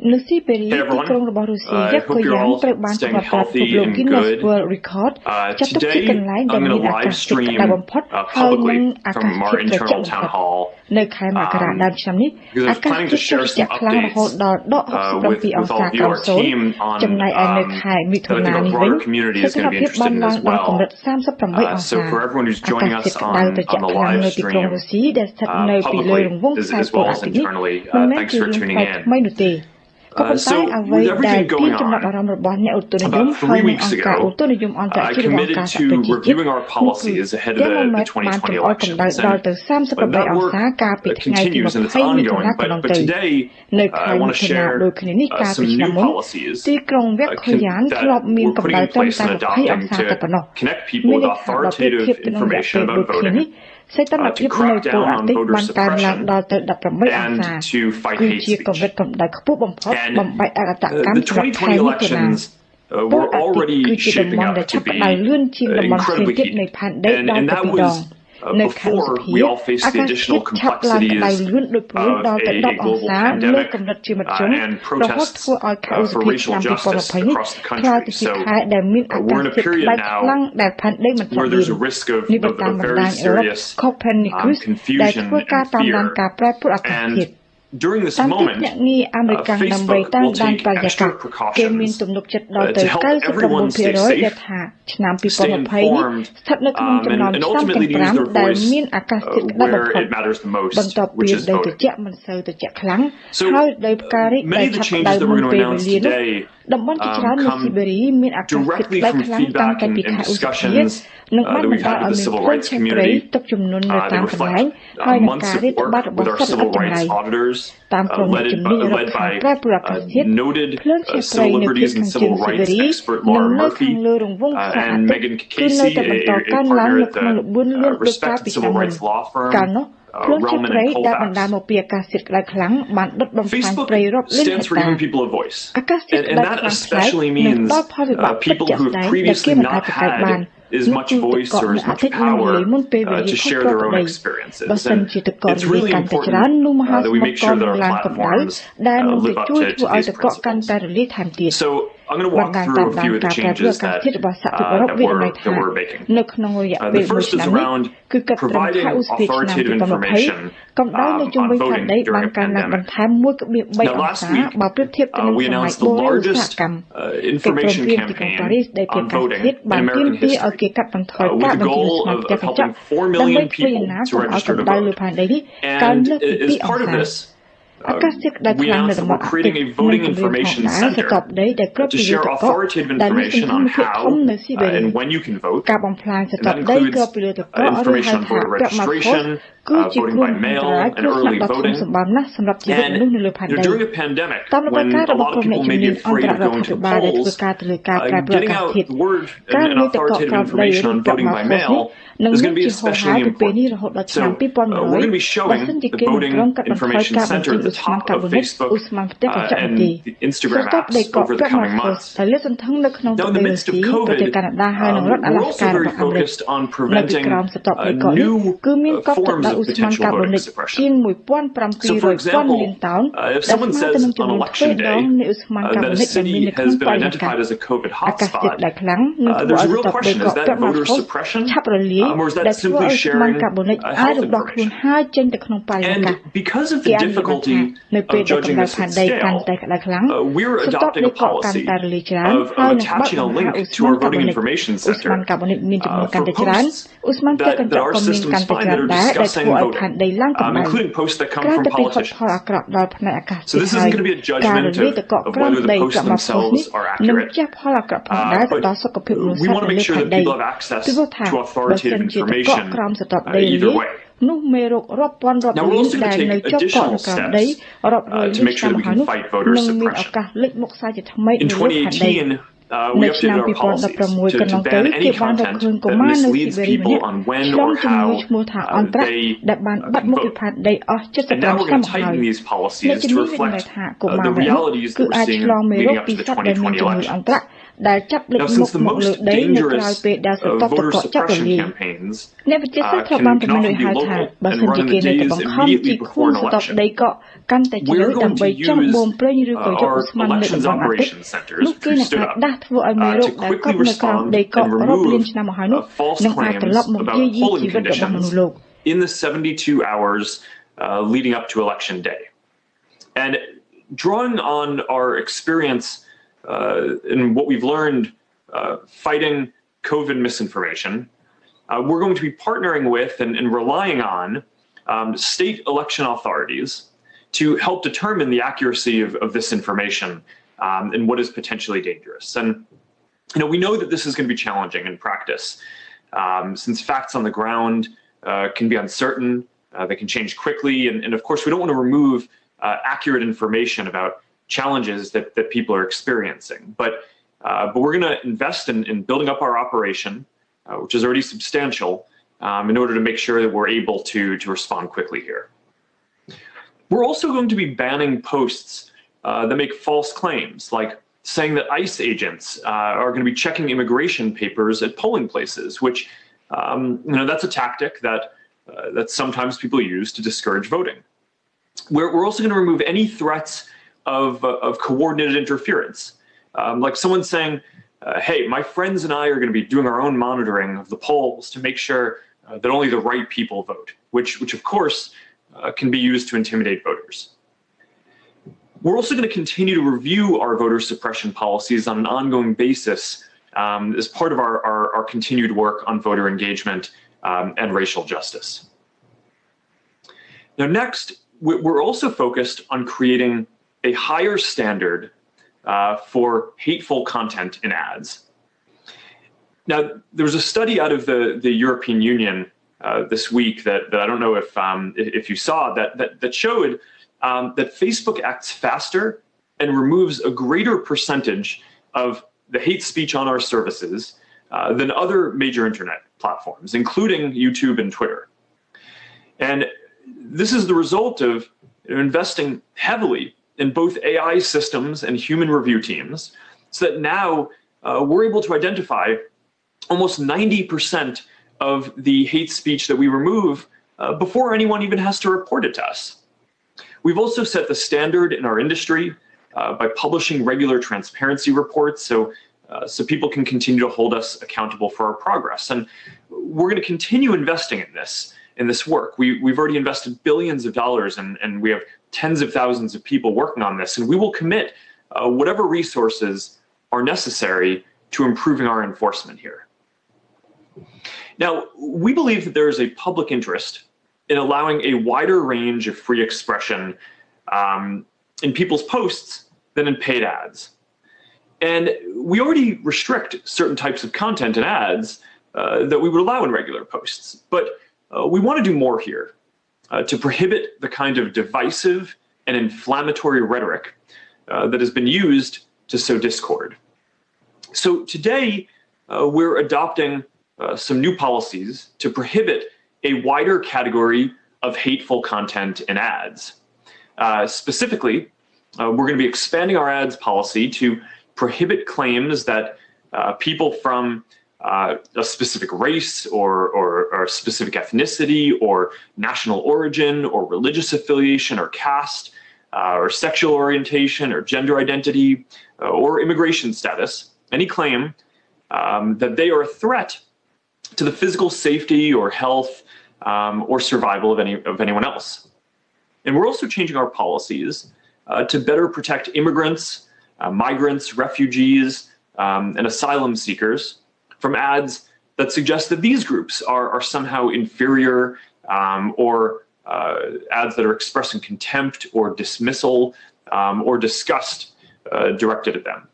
Lucy Berry ទីក្រុងរបស់រុស្ស៊ីយ៉ាកូយ៉ាងត្រូវបានកំណត់តាមពិភពលោក Guinness World Record ចាត់ទុកជាកន្លែងដែលមានអាកាសធាតុក្តៅបំផុតហើយនិងអាកាសធាតុត្រជាក់បំផុតនៅខែមករាដើមឆ្នាំនេះអាកាសធាតុត្រជាក់ខ្លាំងរហូតដល់ដក67អង្សាក្រោមសូន្យចំណែកឯនៅខែមិថុនានេះវិញសីតុណ្ហភាពបានឡើងដល់កម្រិត38អង្សាអាកាសធាតុក្តៅត្រជាក់ខ្លាំងនៅទីក្រុងរុស្ស៊ីដែលស្ថិតនៅពីលើរង្វង់ខ្សែពលអាទិត្យនេះមិនមែនជារឿងថ្មីនោះទេក៏ប៉ុន្តែអ្វីដែលទីចំណាប់អារម្មណ៍របស់អ្នកឧតុនិយមហើយនិងអង្គការឧតុនិយមអន្តរជាតិរបស់ការសហប្រជាជាតិទាំងមិនបានចំអល់កម្ដៅដល់ទៅ38អង្សាកាលពីថ្ងៃទី20មិថុនាកន្លងទៅនៅខែមិថុនាដូចគ្នានេះកាលពីឆ្នាំមុនទីក្រុងវ៉ាកខូយ៉ាងធ្លាប់មានកម្ដៅត្រឹមតែ20អង្សាតែប៉ុណ្ណោះមានន័យថាដល់ពេលធៀបទៅនឹងរយៈពេលដូចគ្នានេះសីតុណ្ហភាពនៅពលអាទិត្យបានកើនឡើងដល់ទៅ18អង្សាគឺជាកម្រិតកម្ដៅខ្ពស់បំផុតបំបែកអកតកម្មសម្រាប់ខែមិថុនាពលអាទិត្យគឺជាតំបន់ដែលឆាប់ក្តៅលឿនជាងតំបន់ផ្សេងទៀតនៃផែនដីដល់ទៅ2ដងនៅខែឧសភាអាកាសធាតុឆាប់ឡើងក្តៅលឿនដូចព្រលឹងដល់ទៅ10អង្សាលើកម្រិតជាមធ្យមរហូតធ្វើឲ្យខែឧសភាឆ្នាំ2020នេះក្លាយទៅជាខែដែលមានអាកាសធាតុក្តៅខ្លាំងដែលផែនដីមិនធ្លាប់មាននេះបានតាមបណ្ដាញអឺរ៉ុប Copernicus ដែលធ្វើការតាមដានការប្រែប្រួលអាកាសធាតុ During this moment, Facebook will take extra precautions to help everyone stay safe, stay informed, and ultimately to use their voice where it matters the most, which is voting. So many of the changes that we're going to announce today come directly from feedback and discussions that we've had with the civil rights community. They reflect months of work with our civil rights auditors, led by noted civil liberties and civil rights expert Laura Murphy and Megan Casey, a partner at the respected civil rights law firm. Facebook stands for giving people a voice, and that especially means people who have previously not had as much voice or as much power to share their own experiences. And it's really important that we make sure that our platforms live up to. So I'm going to walk through a few of the changes that we're making. The first is around providing authoritative information on voting during a pandemic. Now, last week, we announced the largest information campaign on voting in American history, with the goal of helping 4 million people to register to vote. And as part of this, we announced that we're creating a voting information center to share authoritative information on how and when you can vote. And that includes information on voter registration, voting by mail, and early voting. And during a pandemic, when a lot of people may be afraid of going to the polls, getting out word and authoritative information on voting by mail is going to be especially important. So we're going to be showing the Voting Information Center at the top of Facebook and the Instagram apps over the coming months. Now, in the midst of COVID, we're also very focused on preventing new forms of potential voting suppression. So, for example, if someone says on election day that a city has been identified as a COVID hotspot, there's a real question: is that voter suppression? Or is that simply sharing health information? And because of the difficulty of judging this at scale, we're adopting a policy of attaching a link to our voting information center for posts that our systems find that are discussing voting, including posts that come from politicians. So this isn't going to be a judgment of whether the posts themselves are accurate, but we want to make sure that people have access to authoritative information either way. Now, we're also going to take additional steps to make sure that we can fight voter suppression. In 2018, we updated our policies to ban any content that misleads people on when or how they vote. And now we're going to tighten these policies to reflect the realities that we're seeing leading up to the 2020 election. Now, since the most dangerous voter suppression campaigns can often be local and run in the days immediately before an election, we're going to use our elections operations centers, which we stood up, to quickly respond and remove false claims about polling conditions in the 72 hours leading up to Election Day. And drawing on our experience and what we've learned fighting COVID misinformation, we're going to be partnering with and relying on state election authorities to help determine the accuracy of this information and what is potentially dangerous. And we know that this is going to be challenging in practice, since facts on the ground can be uncertain, they can change quickly, and of course we don't want to remove accurate information about challenges that people are experiencing. But we're going to invest in building up our operation, which is already substantial, in order to make sure that we're able to respond quickly here. We're also going to be banning posts that make false claims, like saying that ICE agents are going to be checking immigration papers at polling places, which that's a tactic that sometimes people use to discourage voting. We're also going to remove any threats of coordinated interference, like someone saying, hey, my friends and I are going to be doing our own monitoring of the polls to make sure that only the right people vote, which of course can be used to intimidate voters. We're also going to continue to review our voter suppression policies on an ongoing basis as part of our continued work on voter engagement and racial justice. Now, next, we're also focused on creating a higher standard for hateful content in ads. Now, there was a study out of the European Union this week that I don't know if you saw, that showed that Facebook acts faster and removes a greater percentage of the hate speech on our services than other major internet platforms, including YouTube and Twitter. And this is the result of investing heavily in both AI systems and human review teams, so that now we're able to identify almost 90% of the hate speech that we remove before anyone even has to report it to us. We've also set the standard in our industry by publishing regular transparency reports so people can continue to hold us accountable for our progress. And we're going to continue investing in this work. We've already invested billions of dollars, and we have tens of thousands of people working on this, and we will commit whatever resources are necessary to improving our enforcement here. Now, we believe that there is a public interest in allowing a wider range of free expression in people's posts than in paid ads. And we already restrict certain types of content in ads that we would allow in regular posts. But we want to do more here to prohibit the kind of divisive and inflammatory rhetoric that has been used to sow discord. So today, we're adopting some new policies to prohibit a wider category of hateful content in ads. Specifically, we're going to be expanding our ads policy to prohibit claims that people from a specific race or a specific ethnicity or national origin or religious affiliation or caste or sexual orientation or gender identity or immigration status, any claim that they are a threat to the physical safety or health or survival of anyone else. And we're also changing our policies to better protect immigrants, migrants, refugees, and asylum seekers from ads that suggest that these groups are somehow inferior, or ads that are expressing contempt or dismissal or disgust directed at them.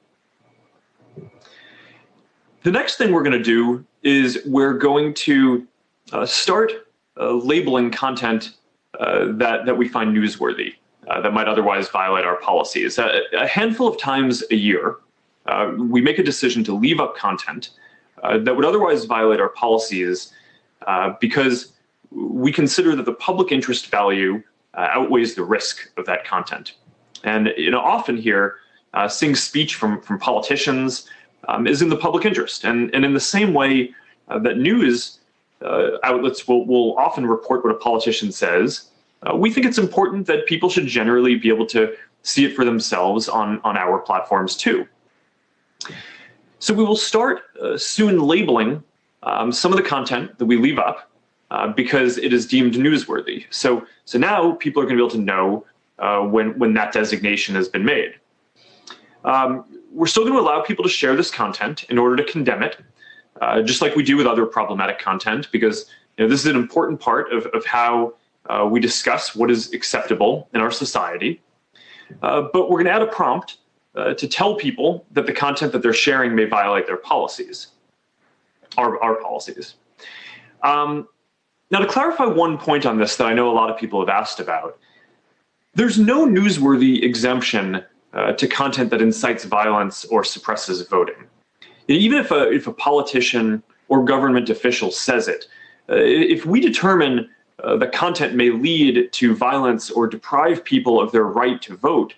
The next thing we're going to do is we're going to start labeling content that we find newsworthy, that might otherwise violate our policies. A handful of times a year, we make a decision to leave up content that would otherwise violate our policies because we consider that the public interest value outweighs the risk of that content. And often here, seeing speech from politicians is in the public interest. And in the same way that news outlets will often report what a politician says, we think it's important that people should generally be able to see it for themselves on our platforms too. So we will start soon labeling some of the content that we leave up because it is deemed newsworthy. So now people are going to be able to know when that designation has been made. We're still going to allow people to share this content in order to condemn it, just like we do with other problematic content, because this is an important part of how we discuss what is acceptable in our society. But we're going to add a prompt to tell people that the content that they're sharing may violate their policies, our policies. Now, to clarify one point on this that I know a lot of people have asked about, there's no newsworthy exemption to content that incites violence or suppresses voting. Even if a politician or government official says it, if we determine the content may lead to violence or deprive people of their right to vote,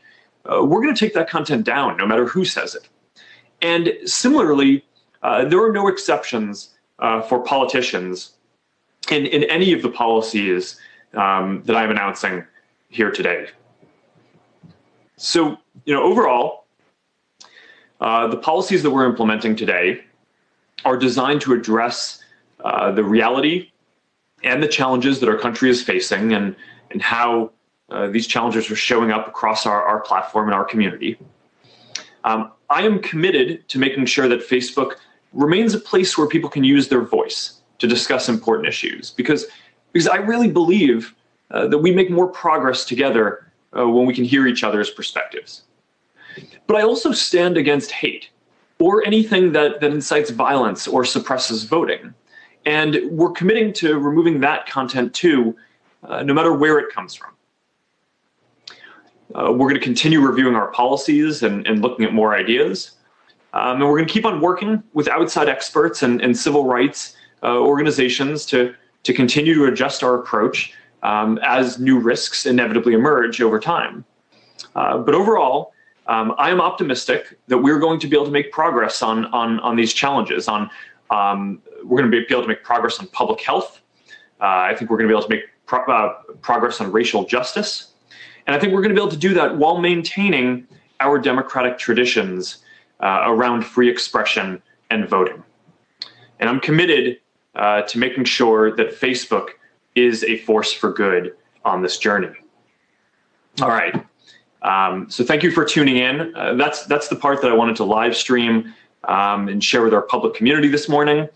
we're going to take that content down no matter who says it. And similarly, there are no exceptions for politicians in any of the policies that I'm announcing here today. So, overall, the policies that we're implementing today are designed to address the reality and the challenges that our country is facing and how these challenges are showing up across our platform and our community. I am committed to making sure that Facebook remains a place where people can use their voice to discuss important issues, because I really believe that we make more progress together when we can hear each other's perspectives. But I also stand against hate or anything that incites violence or suppresses voting. And we're committing to removing that content too, no matter where it comes from. We're going to continue reviewing our policies and looking at more ideas. And we're going to keep on working with outside experts and civil rights organizations to continue to adjust our approach as new risks inevitably emerge over time. But overall, I am optimistic that we're going to be able to make progress on these challenges. We're going to be able to make progress on public health. I think we're going to be able to make progress on racial justice. And I think we're going to be able to do that while maintaining our democratic traditions around free expression and voting. And I'm committed to making sure that Facebook is a force for good on this journey. All right. So thank you for tuning in. That's the part that I wanted to live stream and share with our public community this morning.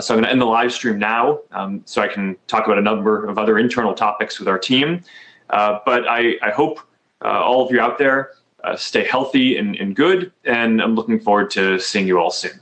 So I'm going to end the live stream now so I can talk about a number of other internal topics with our team. But I hope all of you out there stay healthy and good, and I'm looking forward to seeing you all soon.